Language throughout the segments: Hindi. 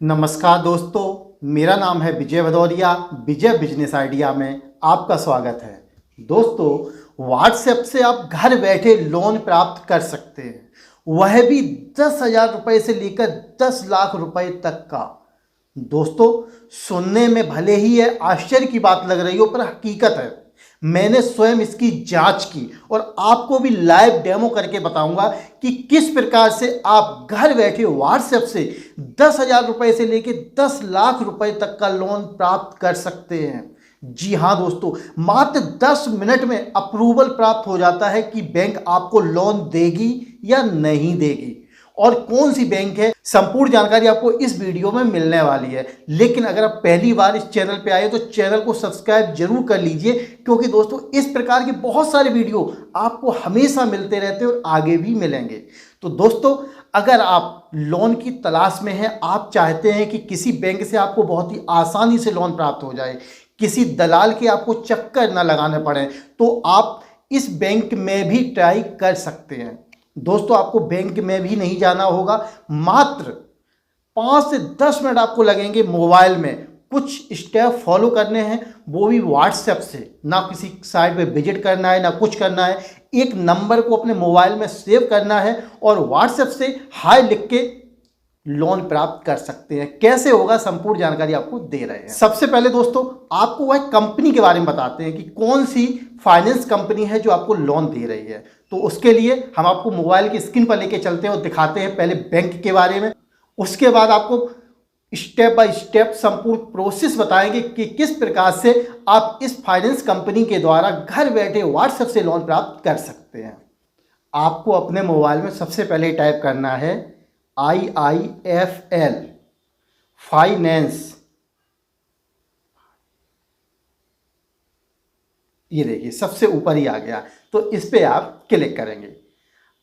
नमस्कार दोस्तों, मेरा नाम है विजय भदौरिया। विजय बिजनेस आइडिया में आपका स्वागत है। दोस्तों, व्हाट्सएप से आप घर बैठे लोन प्राप्त कर सकते हैं, वह भी 10,000 रुपये से लेकर 10 लाख रुपए तक का। दोस्तों, सुनने में भले ही यह आश्चर्य की बात लग रही हो, पर हकीकत है। मैंने स्वयं इसकी जांच की और आपको भी लाइव डेमो करके बताऊंगा कि किस प्रकार से आप घर बैठे व्हाट्सएप से 10,000 रुपए से लेकर 10 लाख रुपए तक का लोन प्राप्त कर सकते हैं। जी हाँ दोस्तों, मात्र 10 मिनट में अप्रूवल प्राप्त हो जाता है कि बैंक आपको लोन देगी या नहीं देगी और कौन सी बैंक है। संपूर्ण जानकारी आपको इस वीडियो में मिलने वाली है। लेकिन अगर आप पहली बार इस चैनल पे आए तो चैनल को सब्सक्राइब जरूर कर लीजिए, क्योंकि दोस्तों इस प्रकार के बहुत सारे वीडियो आपको हमेशा मिलते रहते हैं और आगे भी मिलेंगे। तो दोस्तों, अगर आप लोन की तलाश में हैं, आप चाहते हैं कि किसी बैंक से आपको बहुत ही आसानी से लोन प्राप्त हो जाए, किसी दलाल के आपको चक्कर न लगाने पड़े, तो आप इस बैंक में भी ट्राई कर सकते हैं। दोस्तों, आपको बैंक में भी नहीं जाना होगा, मात्र 5 से 10 मिनट आपको लगेंगे मोबाइल में कुछ स्टेप फॉलो करने हैं, वो भी व्हाट्सएप से। ना किसी साइट पे विजिट करना है, ना कुछ करना है। एक नंबर को अपने मोबाइल में सेव करना है और व्हाट्सएप से हाय लिख के लोन प्राप्त कर सकते हैं। कैसे होगा, संपूर्ण जानकारी आपको दे रहे हैं। सबसे पहले दोस्तों, आपको वह कंपनी के बारे में बताते हैं कि कौन सी फाइनेंस कंपनी है जो आपको लोन दे रही है। तो उसके लिए हम आपको मोबाइल की स्क्रीन पर लेके चलते हैं और दिखाते हैं पहले बैंक के बारे में। उसके बाद आपको स्टेप बाय स्टेप संपूर्ण प्रोसेस बताएंगे कि किस प्रकार से आप इस फाइनेंस कंपनी के द्वारा घर बैठे व्हाट्सएप से लोन प्राप्त कर सकते हैं। आपको अपने मोबाइल में सबसे पहले टाइप करना है IIFL फाइनेंस। ये देखिए सबसे ऊपर ही आ गया, तो इस पे आप क्लिक करेंगे।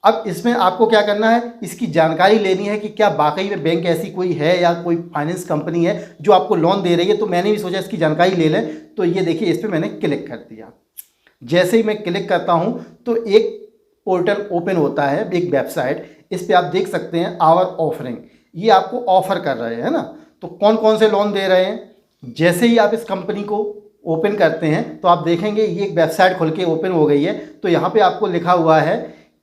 अब इसमें आपको क्या करना है, इसकी जानकारी लेनी है कि क्या वाकई में बैंक ऐसी कोई है या कोई फाइनेंस कंपनी है जो आपको लोन दे रही है। तो मैंने भी सोचा इसकी जानकारी ले लें, तो ये देखिए इस पर मैंने क्लिक कर दिया। जैसे ही मैं क्लिक करता हूँ तो एक पोर्टल ओपन होता है, एक वेबसाइट। इस पे आप देख सकते हैं आवर ऑफरिंग, ये आपको ऑफर कर रहे हैं ना। तो कौन कौन से लोन दे रहे हैं। जैसे ही आप इस कंपनी को ओपन करते हैं तो आप देखेंगे ये एक वेबसाइट खुल के ओपन हो गई है। तो यहाँ पे आपको लिखा हुआ है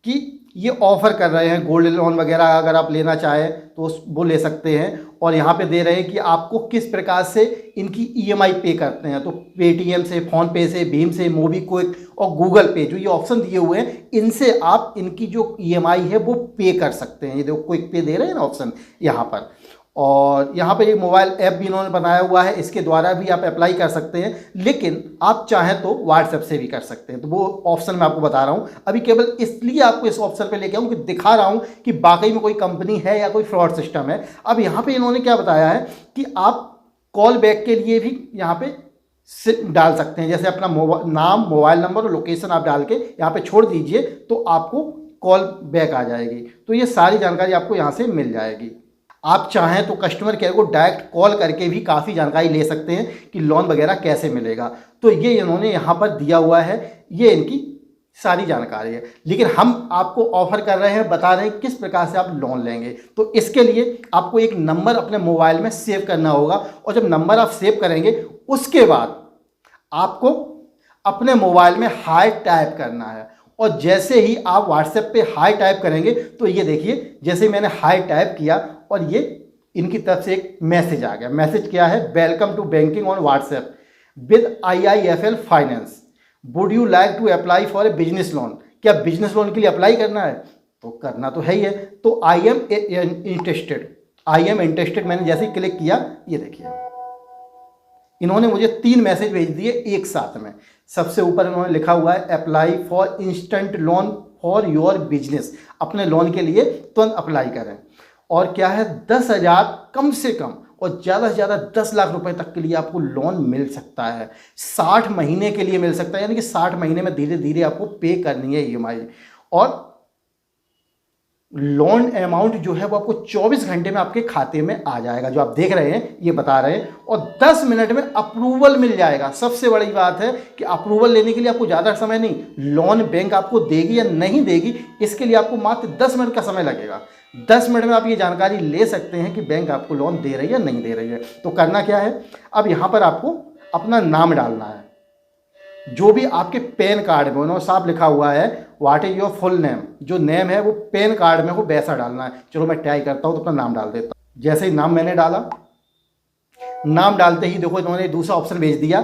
कि ये ऑफ़र कर रहे हैं गोल्ड लोन वगैरह, अगर आप लेना चाहें तो वो ले सकते हैं। और यहाँ पे दे रहे हैं कि आपको किस प्रकार से इनकी EMI पे करते हैं। तो पेटीएम से, फ़ोनपे से, भीम से, मोबीक्विक और गूगल पे, जो ये ऑप्शन दिए हुए हैं, इनसे आप इनकी जो EMI है वो पे कर सकते हैं। ये देखो क्विक पे दे रहे हैं ना ऑप्शन यहाँ पर। और यहाँ पे एक मोबाइल ऐप भी इन्होंने बनाया हुआ है, इसके द्वारा भी आप अप्लाई कर सकते हैं। लेकिन आप चाहें तो व्हाट्सएप से भी कर सकते हैं। तो वो ऑप्शन मैं आपको बता रहा हूँ अभी, केवल इसलिए आपको इस ऑप्शन पे लेके आऊँ कि दिखा रहा हूँ कि वाकई में कोई कंपनी है या कोई फ्रॉड सिस्टम है। अब यहाँ पे इन्होंने क्या बताया है कि आप कॉल बैक के लिए भी यहाँ पे डाल सकते हैं। जैसे अपना नाम, मोबाइल नंबर और लोकेशन आप डाल के यहाँ पे छोड़ दीजिए, तो आपको कॉल बैक आ जाएगी। तो ये सारी जानकारी आपको यहाँ से मिल जाएगी। आप चाहें तो कस्टमर केयर को डायरेक्ट कॉल करके भी काफ़ी जानकारी ले सकते हैं कि लोन वगैरह कैसे मिलेगा। तो ये इन्होंने यहाँ पर दिया हुआ है, ये इनकी सारी जानकारी है। लेकिन हम आपको ऑफर कर रहे हैं, बता रहे हैं किस प्रकार से आप लोन लेंगे। तो इसके लिए आपको एक नंबर अपने मोबाइल में सेव करना होगा, और जब नंबर आप सेव करेंगे उसके बाद आपको अपने मोबाइल में हाय टाइप करना है। और जैसे ही आप व्हाट्सएप पे हाय टाइप करेंगे तो ये देखिए, जैसे मैंने हाय टाइप किया और ये इनकी तरफ से एक मैसेज आ गया। मैसेज क्या है, welcome to banking on WhatsApp with IIFL finance, would you like to apply for a business loan. क्या बिजनेस लोन के लिए अप्लाई करना है? तो करना तो है ही है। तो आई एम इंटरेस्टेड मैंने जैसे ही क्लिक किया, ये देखिए इन्होंने मुझे 3 मैसेज भेज दिए एक साथ में। सबसे ऊपर इन्होंने लिखा हुआ है apply for instant loan for your business, अपने लोन के लिए तुरंत अप्लाई करें। और क्या है, 10,000 कम से कम और ज़्यादा से ज़्यादा 10 लाख रुपए तक के लिए आपको लोन मिल सकता है। 60 महीने के लिए मिल सकता है, यानी कि 60 महीने में धीरे धीरे आपको पे करनी है EMI। और लोन अमाउंट जो है वो आपको 24 घंटे में आपके खाते में आ जाएगा, जो आप देख रहे हैं ये बता रहे हैं, और 10 मिनट में अप्रूवल मिल जाएगा। सबसे बड़ी बात है कि अप्रूवल लेने के लिए आपको ज़्यादा समय नहीं, लोन बैंक आपको देगी या नहीं देगी इसके लिए आपको मात्र 10 मिनट का समय लगेगा। 10 मिनट में आप ये जानकारी ले सकते हैं कि बैंक आपको लोन दे रही है या नहीं दे रही है। तो करना क्या है, अब यहाँ पर आपको अपना नाम डालना है, जो भी आपके पैन कार्ड में उन्होंने साफ लिखा हुआ है what is your full name, जो नेम है वो पैन कार्ड में हो वैसा डालना है। चलो मैं ट्राई करता हूँ, तो अपना नाम डाल देता हूँ। जैसे ही नाम मैंने डाला, नाम डालते ही देखो इन्होंने दूसरा ऑप्शन भेज दिया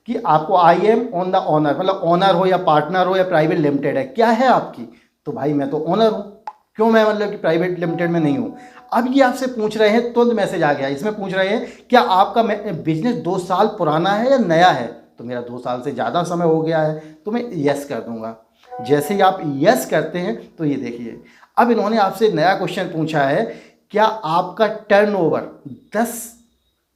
कि आपको I am on the owner, मतलब ऑनर हो या पार्टनर हो या प्राइवेट लिमिटेड है, क्या है आपकी। तो भाई मैं तो ऑनर हूँ, क्यों मैं मतलब कि प्राइवेट लिमिटेड में नहीं हूँ। अब ये आपसे पूछ रहे हैं, तुरंत मैसेज आ गया, इसमें पूछ रहे हैं क्या आपका बिजनेस 2 साल पुराना है या नया है। तो मेरा 2 साल से ज़्यादा समय हो गया है, तो मैं यस कर दूंगा। जैसे ही आप यस करते हैं तो ये देखिए अब इन्होंने आपसे नया क्वेश्चन पूछा है, क्या आपका टर्नओवर 10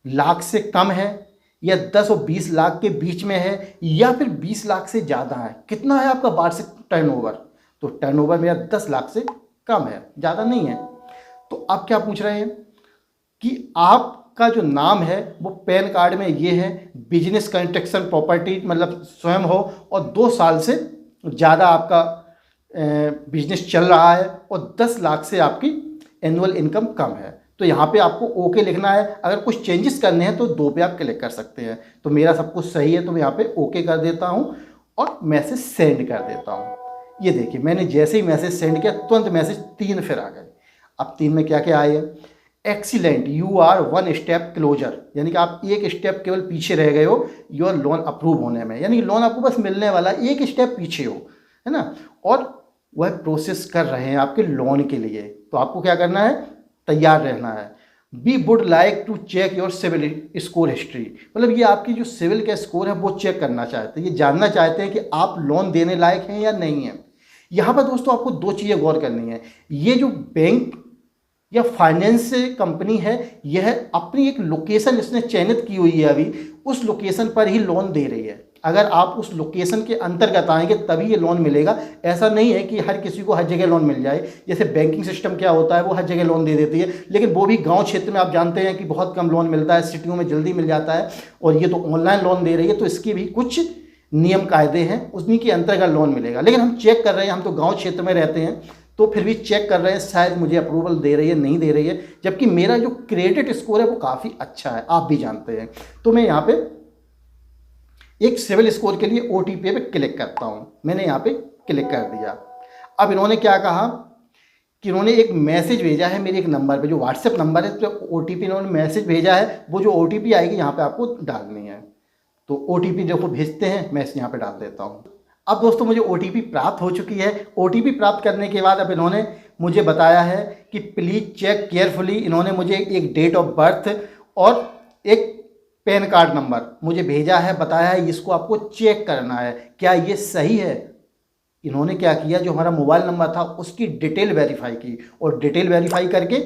लाख से कम है या 10 और 20 लाख के बीच में है या फिर 20 लाख से ज़्यादा है। कितना है आपका वार्षिक टर्नओवर, तो टर्नओवर मेरा 10 लाख से कम है, ज़्यादा नहीं है। तो अब क्या पूछ रहे हैं कि आपका जो नाम है वो पैन कार्ड में ये है, बिजनेस कंस्ट्रक्शन प्रॉपर्टी मतलब स्वयं हो, और 2 साल से ज़्यादा आपका बिजनेस चल रहा है, और 10 लाख से आपकी एनुअल इनकम कम है। तो यहाँ पे आपको ओके लिखना है। अगर कुछ चेंजेस करने हैं तो 2 पे आप क्लिक कर सकते हैं। तो मेरा सब कुछ सही है, तो मैं यहाँ पे ओके कर देता हूँ और मैसेज सेंड कर देता हूँ। ये देखिए मैंने जैसे ही मैसेज सेंड किया तुरंत मैसेज 3 फिर आ गए। अब 3 में क्या क्या आए हैं, excellent you are 1 step closer, यानी कि आप 1 स्टेप केवल पीछे रह गए हो योर लोन अप्रूव होने में, यानी लोन आपको बस मिलने वाला 1 स्टेप पीछे हो, है ना। और वह प्रोसेस कर रहे हैं आपके लोन के लिए। तो आपको क्या करना है, तैयार रहना है। We would like to check your CIBIL score history, मतलब ये आपकी जो सिविल का स्कोर है वो चेक करना चाहते हैं, ये जानना चाहते हैं कि आप लोन देने लायक हैं या नहीं हैं। यहाँ पर दोस्तों आपको 2 चीज़ें गौर करनी है। ये जो बैंक या फाइनेंस कंपनी है, यह अपनी एक लोकेशन इसने चयनित की हुई है, अभी उस लोकेशन पर ही लोन दे रही है। अगर आप उस लोकेशन के अंतर्गत आएंगे तभी ये लोन मिलेगा। ऐसा नहीं है कि हर किसी को हर जगह लोन मिल जाए। जैसे बैंकिंग सिस्टम क्या होता है, वो हर जगह लोन दे देती है, लेकिन वो भी गांव क्षेत्र में आप जानते हैं कि बहुत कम लोन मिलता है, सिटियों में जल्दी मिल जाता है। और ये तो ऑनलाइन लोन दे रही है, तो इसकी भी कुछ नियम कायदे हैं, उन्हीं के अंतर्गत लोन मिलेगा। लेकिन हम चेक कर रहे हैं, हम तो गाँव क्षेत्र में रहते हैं, तो फिर भी चेक कर रहे हैं शायद मुझे अप्रूवल दे रही है नहीं दे रही है, जबकि मेरा जो क्रेडिट स्कोर है वो काफ़ी अच्छा है, आप भी जानते हैं। तो मैं यहाँ पे एक सिविल स्कोर के लिए OTP पे क्लिक करता हूँ। मैंने यहाँ पे क्लिक कर दिया। अब इन्होंने क्या कहा कि इन्होंने एक मैसेज भेजा है मेरे एक नंबर पे, जो व्हाट्सएप नंबर है, तो OTP इन्होंने मैसेज भेजा है। वो जो OTP आएगी यहाँ पे आपको डालनी है। तो OTP देखो भेजते हैं, मैं यहाँ पे डाल देता हूँ। अब दोस्तों मुझे OTP प्राप्त हो चुकी है। OTP प्राप्त करने के बाद अब इन्होंने मुझे बताया है कि प्लीज़ चेक केयरफुली। इन्होंने मुझे एक डेट ऑफ बर्थ और एक पैन कार्ड नंबर मुझे भेजा है, बताया है इसको आपको चेक करना है क्या ये सही है। इन्होंने क्या किया, जो हमारा मोबाइल नंबर था उसकी डिटेल वेरीफाई की, और डिटेल वेरीफाई करके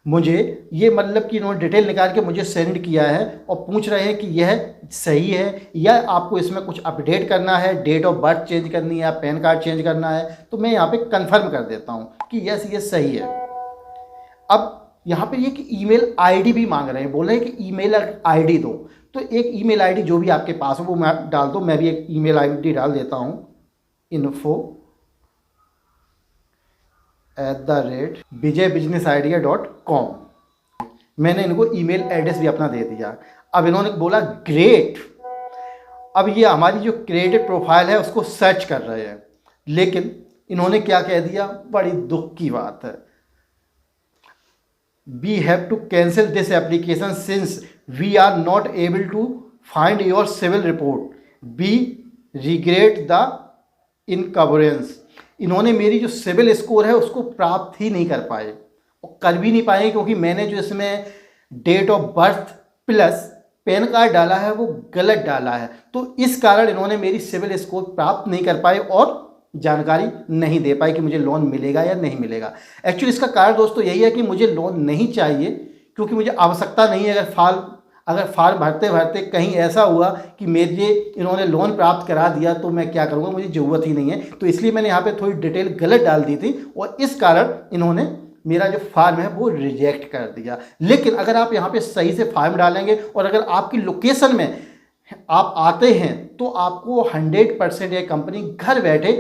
मुझे ये मतलब कि इन्होंने डिटेल निकाल के मुझे सेंड किया है, और पूछ रहे हैं कि यह सही है या आपको इसमें कुछ अपडेट करना है, डेट ऑफ बर्थ चेंज करनी है, पैन कार्ड चेंज करना है। तो मैं यहाँ पे कंफर्म कर देता हूँ कि यस ये सही है। अब यहाँ पे ये कि ईमेल आईडी भी मांग रहे हैं, बोल रहे हैं कि ईमेल आईडी दो। तो एक ईमेल आईडी जो भी आपके पास हो वो मैं डाल दो। मैं भी एक ईमेल आईडी डाल देता हूँ, info@vijaybusinessidea.com। मैंने इनको ईमेल एड्रेस भी अपना दे दिया। अब इन्होंने बोला ग्रेट। अब ये हमारी जो क्रेडिट प्रोफाइल है उसको सर्च कर रहे हैं, लेकिन इन्होंने क्या कह दिया, बड़ी दुख की बात है, we have to cancel this application since we are not able to find your civil report. We regret the inconvenience. इन्होंने मेरी जो सिविल स्कोर है उसको प्राप्त ही नहीं कर पाए, और कर भी नहीं पाए क्योंकि मैंने जो इसमें date of birth plus PAN card डाला है वो गलत डाला है। तो इस कारण इन्होंने मेरी सिविल स्कोर प्राप्त नहीं कर पाए और जानकारी नहीं दे पाई कि मुझे लोन मिलेगा या नहीं मिलेगा। एक्चुअली इसका कारण दोस्तों यही है कि मुझे लोन नहीं चाहिए, क्योंकि मुझे आवश्यकता नहीं है। अगर फॉर्म भरते भरते कहीं ऐसा हुआ कि मेरे इन्होंने लोन प्राप्त करा दिया तो मैं क्या करूँगा, मुझे ज़रूरत ही नहीं है। तो इसलिए मैंने यहाँ पे थोड़ी डिटेल गलत डाल दी थी और इस कारण इन्होंने मेरा जो फॉर्म है वो रिजेक्ट कर दिया। लेकिन अगर आप यहाँ पे सही से फॉर्म डालेंगे और अगर आपकी लोकेशन में आप आते हैं तो आपको 100% ये कंपनी घर बैठे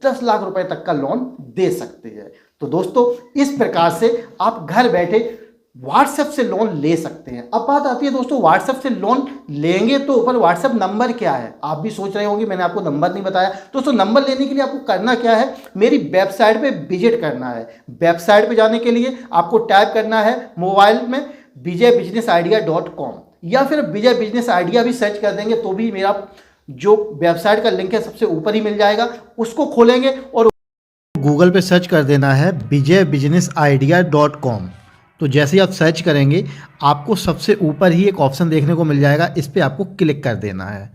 10 लाख रुपए तक का लोन दे सकती है। तो दोस्तों इस प्रकार से आप घर बैठे व्हाट्सएप से लोन ले सकते हैं। अब बात आती है दोस्तों, व्हाट्सएप से लोन लेंगे तो ऊपर व्हाट्सएप नंबर क्या है, आप भी सोच रहे होंगे मैंने आपको नंबर नहीं बताया। दोस्तों नंबर लेने के लिए आपको करना क्या है, मेरी वेबसाइट पे विजिट करना है। वेबसाइट पे जाने के लिए आपको टाइप करना है मोबाइल में vijaybusinessidea.com या फिर विजय बिजनेस आइडिया भी सर्च कर देंगे तो भी मेरा जो वेबसाइट का लिंक है सबसे ऊपर ही मिल जाएगा। उसको खोलेंगे और गूगल पे सर्च कर देना है vijaybusinessidea.com। तो जैसे ही आप सर्च करेंगे आपको सबसे ऊपर ही एक ऑप्शन देखने को मिल जाएगा, इस पर आपको क्लिक कर देना है।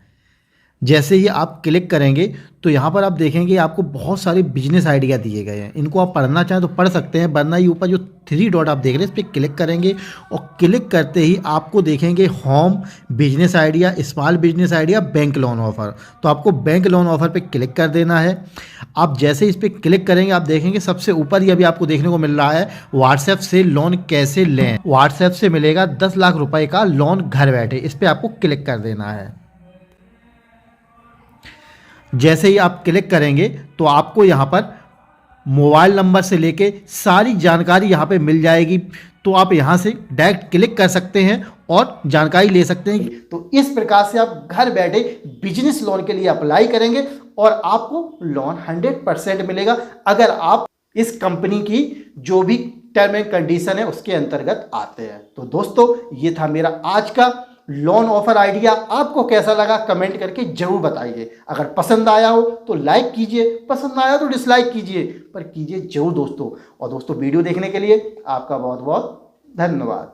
जैसे ही आप क्लिक करेंगे तो यहाँ पर आप देखेंगे आपको बहुत सारे बिजनेस आइडिया दिए गए हैं। इनको आप पढ़ना चाहें तो पढ़ सकते हैं, वरना ये ऊपर जो 3 डॉट आप देख रहे हैं इस पर क्लिक करेंगे और क्लिक करते ही आपको देखेंगे home, business idea, small business idea, bank loan offer. तो आपको बैंक लोन ऑफर पे क्लिक कर देना है। आप जैसे इस पर क्लिक करेंगे आप देखेंगे सबसे ऊपर ही अभी आपको देखने को मिल रहा है व्हाट्सएप से लोन कैसे लें। व्हाट्सएप से मिलेगा 10 लाख रुपए का लोन घर बैठे, इस पर आपको क्लिक कर देना है। जैसे ही आप क्लिक करेंगे तो आपको यहाँ पर मोबाइल नंबर से लेके सारी जानकारी यहाँ पे मिल जाएगी। तो आप यहाँ से डायरेक्ट क्लिक कर सकते हैं और जानकारी ले सकते हैं। तो इस प्रकार से आप घर बैठे बिजनेस लोन के लिए अप्लाई करेंगे और आपको लोन 100% मिलेगा अगर आप इस कंपनी की जो भी टर्म एंड कंडीशन है उसके अंतर्गत आते हैं। तो दोस्तों ये था मेरा आज का लोन ऑफर आइडिया। आपको कैसा लगा कमेंट करके जरूर बताइए। अगर पसंद आया हो तो लाइक कीजिए, पसंद आया तो डिसलाइक कीजिए, पर कीजिए जरूर दोस्तों। और दोस्तों वीडियो देखने के लिए आपका बहुत बहुत धन्यवाद।